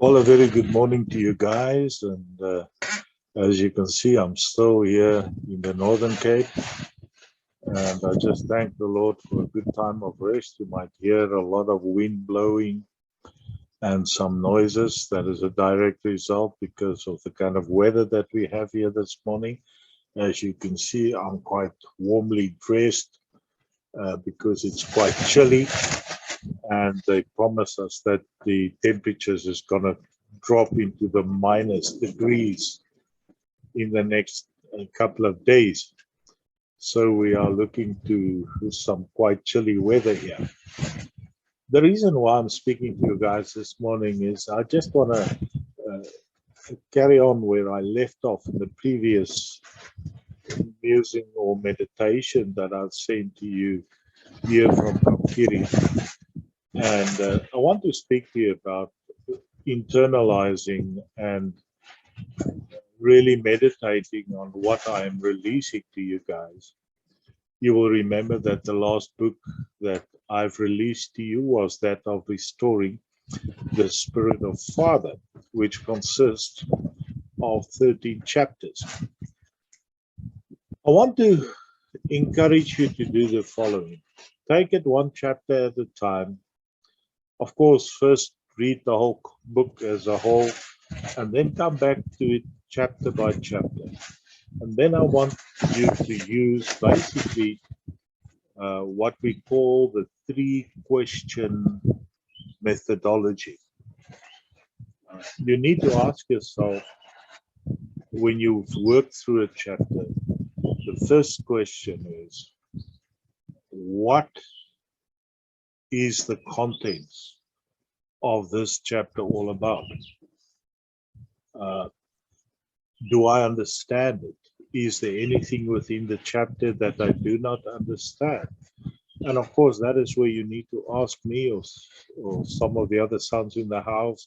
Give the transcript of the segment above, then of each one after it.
Well, a very good morning to you guys. And as you can see, I'm still here in the Northern Cape. And I just thank the Lord for a good time of rest. You might hear a lot of wind blowing and some noises. That is a direct result because of the kind of weather that we have here this morning. As you can see, I'm quite warmly dressed because it's quite chilly. And they promise us that the temperatures is going to drop into the minus degrees in the next couple of days. So we are looking to some quite chilly weather here. The reason why I'm speaking to you guys this morning is I just want to carry on where I left off in the previous musing or meditation that I've sent to you here from Khamkirri. And I want to speak to you about internalizing and really meditating on what I am releasing to you guys. You will remember that the last book that I've released to you was that of Restoring the Spirit of Father, which consists of 13 chapters. I want to encourage you to do the following. Take it one chapter at a time. Of course, first read the whole book as a whole, and then come back to it chapter by chapter. And then I want you to use basically what we call the 3-question methodology. You need to ask yourself, when you've worked through a chapter, the first question is, what is the contents of this chapter all about? Do I understand it? Is there anything within the chapter that I do not understand? And of course, that is where you need to ask me or some of the other sons in the house,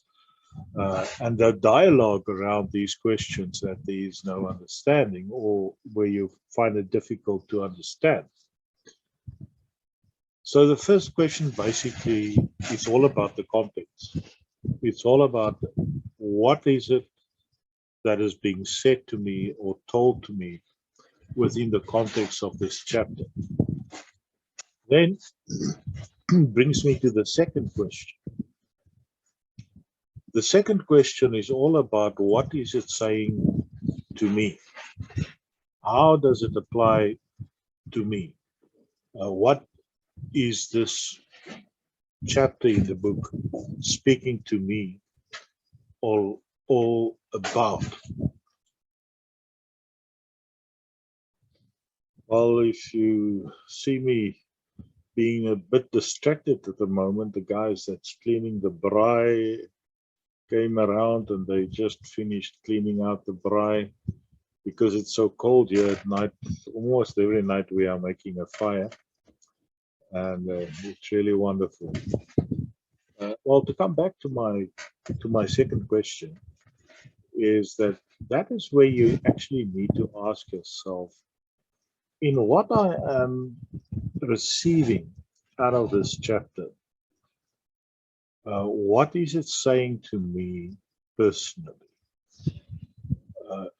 and the dialogue around these questions that there is no understanding or where you find it difficult to understand. So the first question basically is all about the context. It's all about what is it that is being said to me or told to me within the context of this chapter. Then brings me to the second question. The second question is all about what is it saying to me? How does it apply to me? What is this chapter in the book speaking to me all about? Well, if you see me being a bit distracted at the moment, the guys that's cleaning the braai came around and they just finished cleaning out the braai because it's so cold here at night. Almost every night we are making a fire, and it's really wonderful. Well, to come back to my second question, is that is where you actually need to ask yourself, in what I am receiving out of this chapter, what is it saying to me personally?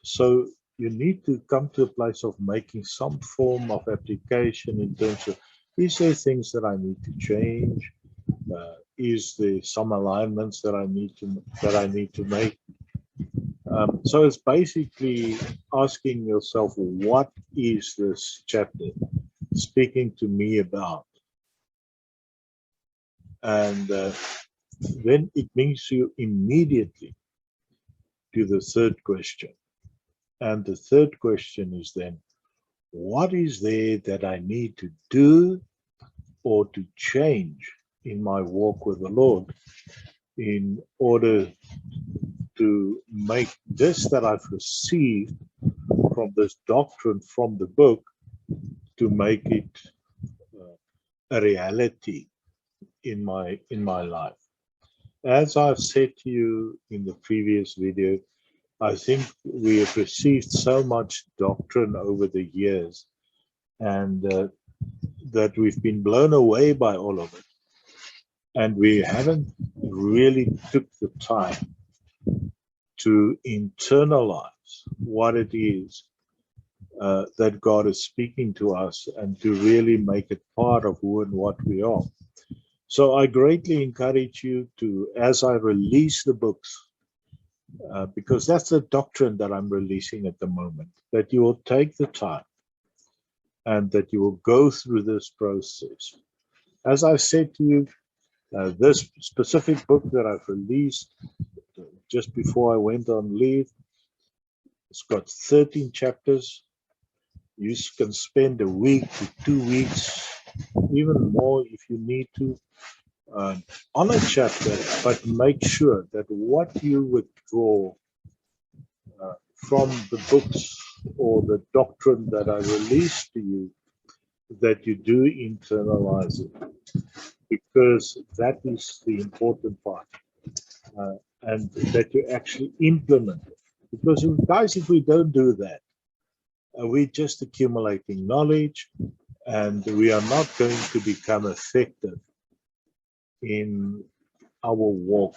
So you need to come to a place of making some form of application in terms of, is there things that I need to change? Is there some alignments that I need to make? So it's basically asking yourself, what is this chapter speaking to me about? And then it brings you immediately to the third question. And the third question is then, what is there that I need to do or to change in my walk with the Lord in order to make this that I've received from this doctrine from the book, to make it a reality in my life. As I've said to you in the previous video, I think we have received so much doctrine over the years, and that we've been blown away by all of it. And we haven't really took the time to internalize what it is that God is speaking to us and to really make it part of who and what we are. So I greatly encourage you to, as I release the books, because that's the doctrine that I'm releasing at the moment, that you will take the time and that you will go through this process. As I said to you, this specific book that I've released just before I went on leave, it's got 13 chapters. You can spend a week to 2 weeks, even more if you need to, on a chapter, but make sure that what you withdraw from the books or the doctrine that I release to you, that you do internalize it, because that is the important part, and that you actually implement it. Because guys, if we don't do that, we're just accumulating knowledge, and we are not going to become effective in our walk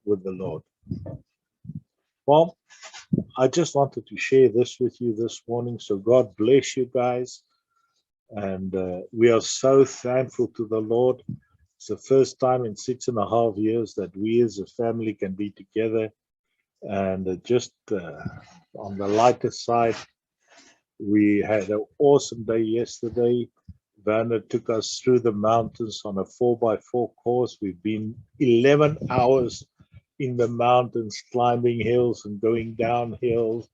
with the Lord. Well, I just wanted to share this with you this morning. So God bless you guys. And we are so thankful to the Lord. It's the first time in 6.5 years that we as a family can be together. And just on the lighter side, we had an awesome day yesterday. Werner took us through the mountains on a 4x4 course. We've been 11 hours in the mountains, climbing hills and going down hills,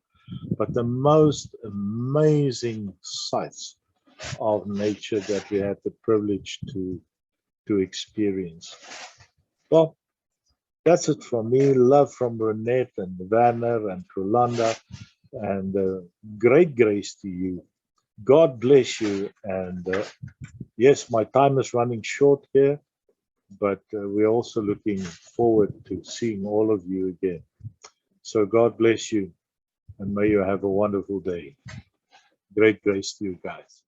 but the most amazing sights of nature that we had the privilege to experience. Well, that's it from me. Love from Renette and Werner and Rolanda, and great grace to you. God bless you. And yes, my time is running short here, but we're also looking forward to seeing all of you again. So God bless you, and may you have a wonderful day. Great grace to you guys.